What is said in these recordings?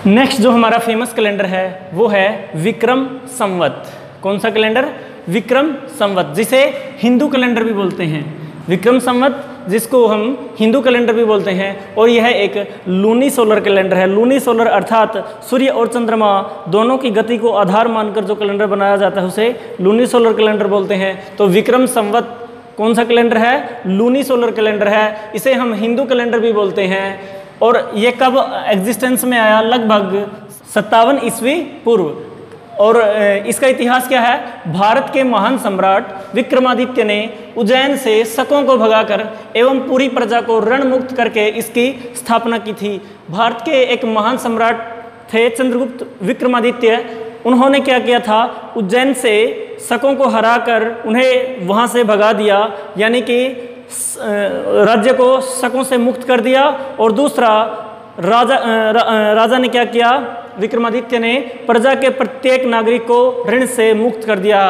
Next जो हमारा famous calendar है वो है विक्रम संवत। कौन सा कैलेंडर? विक्रम संवत, जिसे हिंदू कैलेंडर भी बोलते हैं। विक्रम संवत जिसको हम हिंदू कैलेंडर भी बोलते हैं, और यह एक लूनी सोलर कैलेंडर है। लूनी सोलर अर्थात सूर्य और चंद्रमा दोनों की गति को आधार मानकर जो कैलेंडर बनाया जाता है उसे लूनी सोलर कैलेंडर बोलते हैं। तो विक्रम संवत कौन सा कैलेंडर है? लूनी सोलर कैलेंडर है। इसे हम हिंदू कैलेंडर भी बोलते हैं। और ये कब एग्जिस्टेंस में आया? लगभग 57 ईस्वी पूर्व। और इसका इतिहास क्या है? भारत के महान सम्राट विक्रमादित्य ने उज्जैन से शकों को भगाकर एवं पूरी प्रजा को ऋण मुक्त करके इसकी स्थापना की थी। भारत के एक महान सम्राट थे चंद्रगुप्त विक्रमादित्य। उन्होंने क्या किया था? उज्जैन से शकों को हराकर उन्हें वहाँ से भगा दिया, यानी कि राज्य को शकों से मुक्त कर दिया। और दूसरा, राजा ने क्या किया? विक्रमादित्य ने प्रजा के प्रत्येक नागरिक को ऋण से मुक्त कर दिया।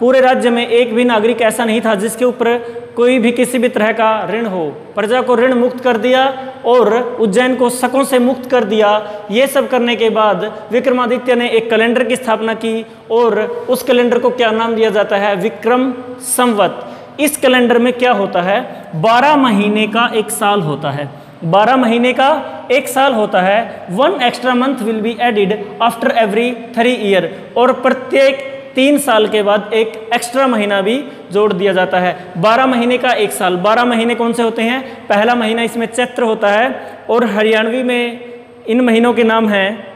पूरे राज्य में एक भी नागरिक ऐसा नहीं था जिसके ऊपर कोई भी किसी भी तरह का ऋण हो। प्रजा को ऋण मुक्त कर दिया और उज्जैन को शकों से मुक्त कर दिया। ये सब करने के बाद विक्रमादित्य ने एक कैलेंडर की स्थापना की और उस कैलेंडर को क्या नाम दिया जाता है? विक्रम संवत। इस कैलेंडर में क्या होता है? 12 महीने का एक साल होता है। 12 महीने का एक साल होता है। 1 extra month will be added after every 3 year. और प्रत्येक 3 साल के बाद एक एक्स्ट्रा महीना भी जोड़ दिया जाता है। 12 महीने का एक साल। 12 महीने कौन से होते हैं? पहला महीना इसमें चैत्र होता है, और हरियाणवी में इन महीनों के नाम हैं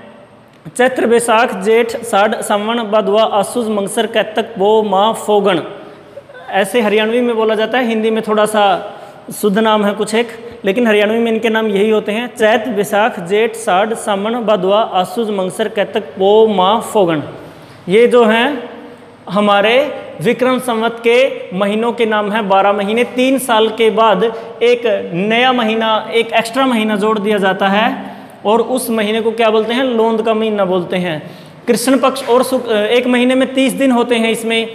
चैत्र, बैसाख, जेठ, साढ़, सावन, भादवा, आसूज, मंगसर, कैतक, पो, माह, फोगण। ऐसे हरियाणवी में बोला जाता है। हिंदी में थोड़ा सा शुद्ध नाम है कुछ एक, लेकिन हरियाणवी में इनके नाम यही होते हैं। चैत, बैसाख, जेठ, साढ़, सावन, भादवा, आसूज, मंगसर, कैतक, पो, माह, फोगण। ये जो हैं हमारे विक्रम संवत के महीनों के नाम हैं। 12 महीने। 3 साल के बाद एक नया महीना, एक एक्स्ट्रा महीना जोड़ दिया जाता है, और उस महीने को क्या बोलते हैं? लोंद का महीना बोलते हैं। कृष्ण पक्ष और एक महीने में 30 दिन होते हैं इसमें,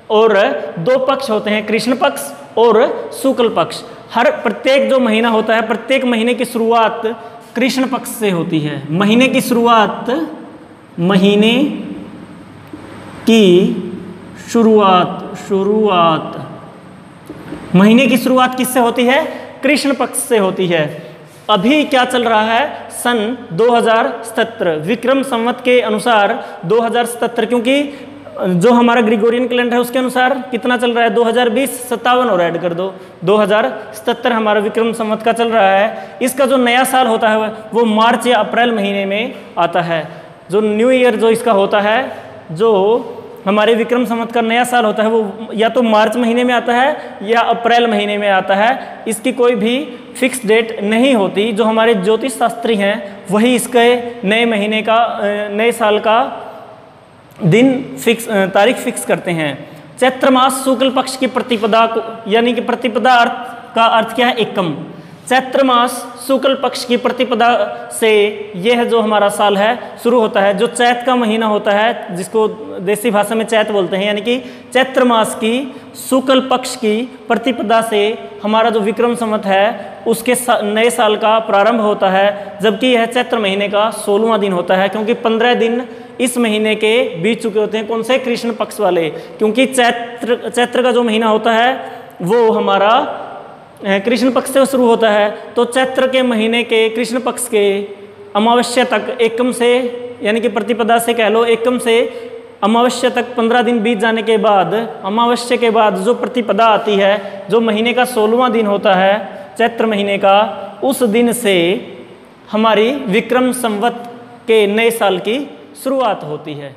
और 2 पक्ष होते हैं, कृष्ण पक्ष और शुक्ल पक्ष। हर प्रत्येक जो महीना होता है, प्रत्येक महीने की शुरुआत कृष्ण पक्ष से होती है। महीने की शुरुआत महीने की शुरुआत किससे होती है? कृष्ण पक्ष से होती है। अभी क्या चल रहा है? सन 2077 विक्रम संवत के अनुसार 2077, क्योंकि जो हमारा ग्रिगोरियन कैलेंडर है उसके अनुसार कितना चल रहा है? 2020, 57 और ऐड कर दो, 2077 हमारा विक्रम संवत का चल रहा है। इसका जो नया साल होता है वो मार्च या अप्रैल महीने में आता है। जो न्यू ईयर जो इसका होता है, जो हमारे विक्रम संवत का नया साल होता है, वो या तो मार्च महीने में आता है या अप्रैल महीने में आता है। इसकी कोई भी फिक्स डेट नहीं होती। जो हमारे ज्योतिष शास्त्री हैं वही इसके नए महीने का, नए साल का दिन फिक्स, तारीख फिक्स करते हैं। चैत्र मास शुक्ल पक्ष की प्रतिपदा को, यानी कि प्रतिपदा का अर्थ क्या है? एकम। चैत्र मास शुक्ल पक्ष की प्रतिपदा से यह जो हमारा साल है शुरू होता है। जो चैत का महीना होता है, जिसको देसी भाषा में चैत बोलते हैं, यानी कि चैत्र मास की शुक्ल पक्ष की प्रतिपदा से हमारा जो विक्रम संवत है उसके नए साल का प्रारंभ होता है। जबकि यह चैत्र महीने का 16वां दिन होता है, क्योंकि 15 दिन इस महीने के बीत चुके होते हैं। कौन से? कृष्ण पक्ष वाले। क्योंकि चैत्र का जो महीना होता है वो हमारा कृष्ण पक्ष से शुरू होता है। तो चैत्र के महीने के कृष्ण पक्ष के अमावस्या तक, एकम से, यानी कि प्रतिपदा से कह लो, एकम से अमावस्या तक 15 दिन बीत जाने के बाद, अमावस्या के बाद जो प्रतिपदा आती है, जो महीने का 16वां दिन होता है चैत्र महीने का, उस दिन से हमारी विक्रम संवत के नए साल की शुरुआत होती है।